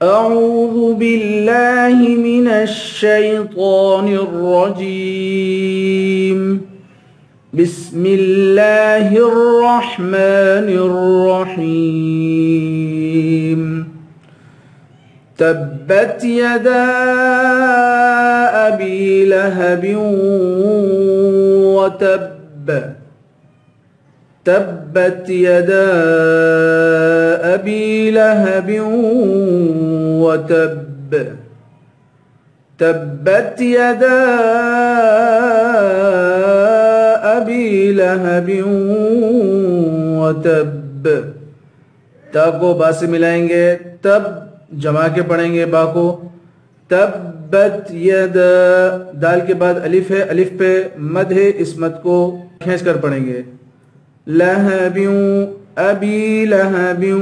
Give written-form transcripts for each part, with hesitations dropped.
अऊज़ु बिल्लाहि मिनश शैतानिर रजीम। बिस्मिल्लाहिर रहमानिर रहीम। तब्बत यदा अबी लहबिन व तब्ब। तब्बत यदा अबी लहबिन व तब्ब। तब्बत यदा अबी लहबिन व तब्ब। ता को बा से मिलाएंगे, तब जमा के पढ़ेंगे बा को। तब्बत यदा, दाल के बाद अलिफ है, अलिफ पे मद है, इस मद को खींच कर पढ़ेंगे। लहबिन अबी लहबिन,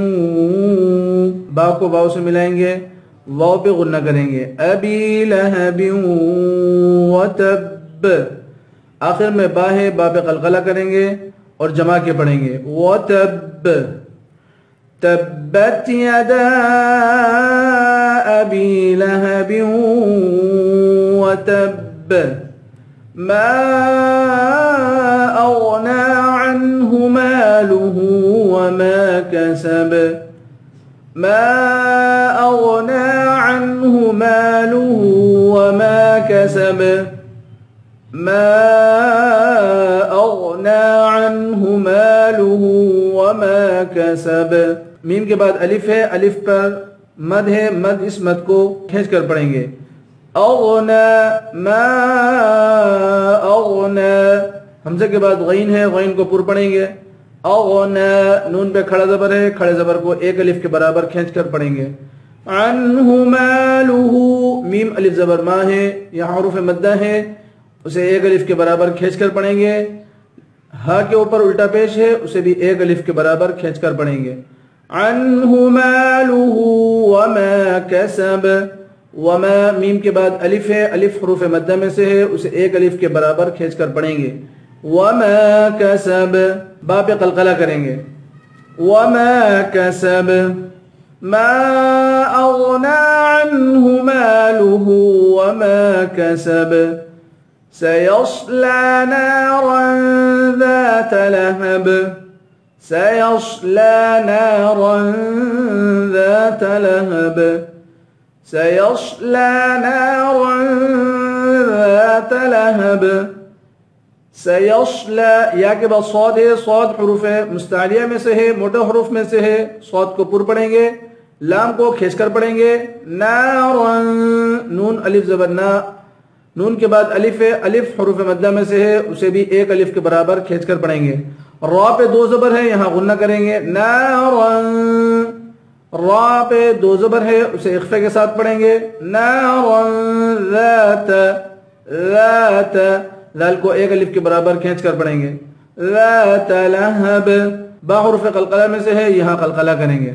बा को वाव से मिलाएंगे, वाव पे गुन्ना करेंगे। अबी लहबिन व तब्ब, आखिर में बा है, बा पे कलकला करेंगे और जमा के पढ़ेंगे। व तब्ब। तब्बत यदा अबी लहबिन व तब्ब। मा अग़ना अन्हु मालुहु व मा कसब। मा अग़ना अन्हु मालुहु व मा कसब। मा अग़ना अन्हु मालुहु व मा कसब। मीम के बाद अलिफ है, अलिफ पर मद है, मद इस मद को खींच कर पढ़ेंगे। अग़ना, मा अग़ना। हमज़े के बाद गईन है, गईन को पुर पढ़ेंगे। अग़ना, नून पे खड़ा ज़बर है, खड़े ज़बर को एक अलिफ के बराबर खींच कर पढ़ेंगे। अन्हु मालुहु, मीम अलिफ ज़बर मा है, यहाँ हुरूफ़ मद्दा है, उसे एक अलिफ के बराबर खींच कर पढ़ेंगे। हा के ऊपर उल्टा पेश है, उसे भी एक अलिफ के बराबर खींच कर पढ़ेंगे। अन्हु मालुहु व मा कसब। व मा, मीम के बाद अलिफ है, अलिफ हुरूफ़ मद्दा में से है, उसे एक अलिफ के बराबर खींच कर पढ़ेंगे। व मा कसब, बा पे कलकला करेंगे। व मा कसब। मा अग़ना अन्हु मालुहु व मा कसब। सयस्ला नारन ज़ात लहब। सयस्ला नारन ज़ात लहब। सयस्ला नारन ज़ात लहब। सयस्ला, या के बाद सौद है, सौद हुरूफ मुस्तालिया में से है, मोटे हुरूफ में से है, सौद को पुर पढ़ेंगे, लाम को खींच कर पढ़ेंगे। नारन, नून अलिफ ज़बर ना, नून के बाद अलिफ है, अलिफ हुरूफ मद्दा में से है, उसे भी एक अलिफ के बराबर खींच कर पढ़ेंगे। रा पे दो ज़बर है, यहाँ गुन्ना करेंगे। नारन, रा पे दो ज़बर है, उसे इख्फे के साथ पढ़ेंगे। नारन ज़ात, ज़ात, लाल को एक अलिफ के बराबर खींच कर पढ़ेंगे। ज़ात लहब, बा हुरूफ़ कलकला में से है, यहाँ कलकला करेंगे।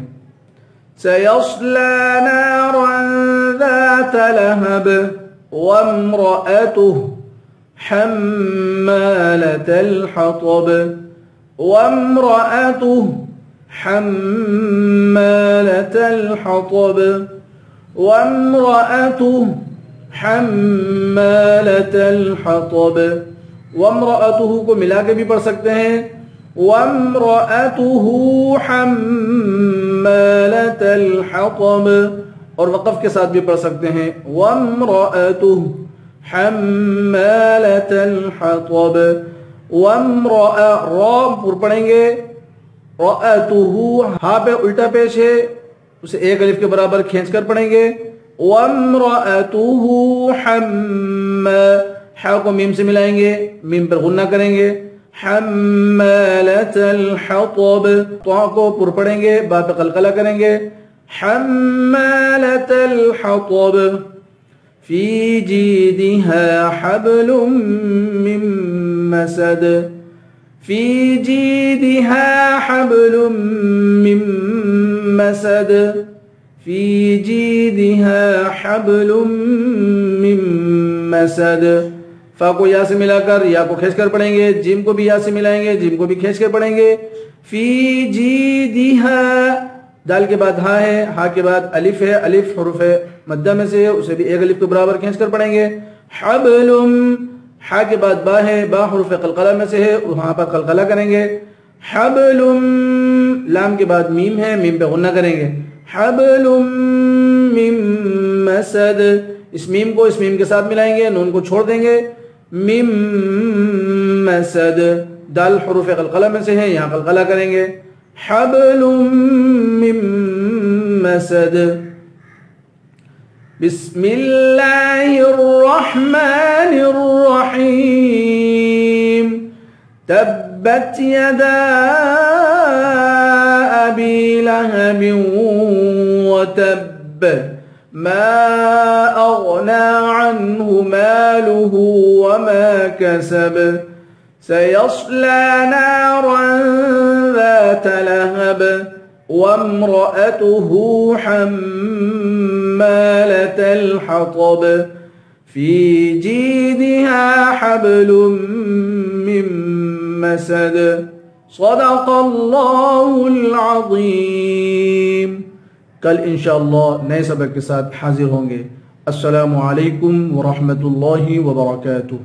सयस्ला नारन ज़ात लहब वम्रअतुहु हम्मालतल हतब। वम्रअतुहु हम्मालतल हतब। वम्रअतुहु हम्मालतल हतब। वम्रअतुहु को मिला के भी पढ़ सकते हैं। वम्रअतुहु हम्मालतल हतब, और वक़फ़ के साथ भी पढ़ सकते हैं। वम्रअतुहु हम्मालतल हतब। वम्रअ, रा पुर पढ़ेंगे। रअतुहु, हा पे उल्टा पेश है, उसे एक अलिफ के बराबर खींच कर पढ़ेंगे। वम्रअतुहु हम्मा, हा को मीम से मिलाएंगे, मीम पर गुन्ना करेंगे। हम्मालतल हतब, तो को पुर पढ़ेंगे, बा पे कलकला करेंगे। हम्मालतल हतब। फी जीदिहा हब्लुम मिन मसद। फी जीदिहा हब्लुम मिन मसद। फी जीदिहा हब्लुम मिन मसद। फा को या से मिलाकर या को खींच कर पढ़ेंगे, जिम को भी या से मिलाएंगे, जिम को भी खींच कर पढ़ेंगे। फी जीदिहा, दाल के बाद हा है, हा के बाद अलिफ है, अलिफ हुरूफ मद्दा में से है, उसे भी एक अलिफ के बराबर खींच कर पढ़ेंगे। हबलुम, हा के बाद बा है, बा हुरूफ कलकला में से है, वहां पर कलकला करेंगे। हबलुम, लाम के बाद मीम है, मीम पे गुन्ना करेंगे। हबलुम मिम मसद, इस मीम को इस मीम के साथ मिलाएंगे, नून को छोड़ देंगे। मिम मसद, दाल हुरूफ कलकला में से है, यहाँ कलकला करेंगे। हबलुम मिम मसद। बिस्मिल्लाहिर्रहमानिर्रहीम। तब्बत यदा अबी लहब व तब, मा अगना अन्हु मालुहु व मा कसब, सयस्ला नारन ذات لهب वम्रअतुहु हम्मालत الحطب في जीदिहा हब्लुम मिन मसद। सदक़ल्लाहुल अज़ीम। कल इंशाअल्लाह नए सबक के साथ हाजिर होंगे। अस्सलामु अलैकुम व रहमतुल्लाहि व बरकातुहू।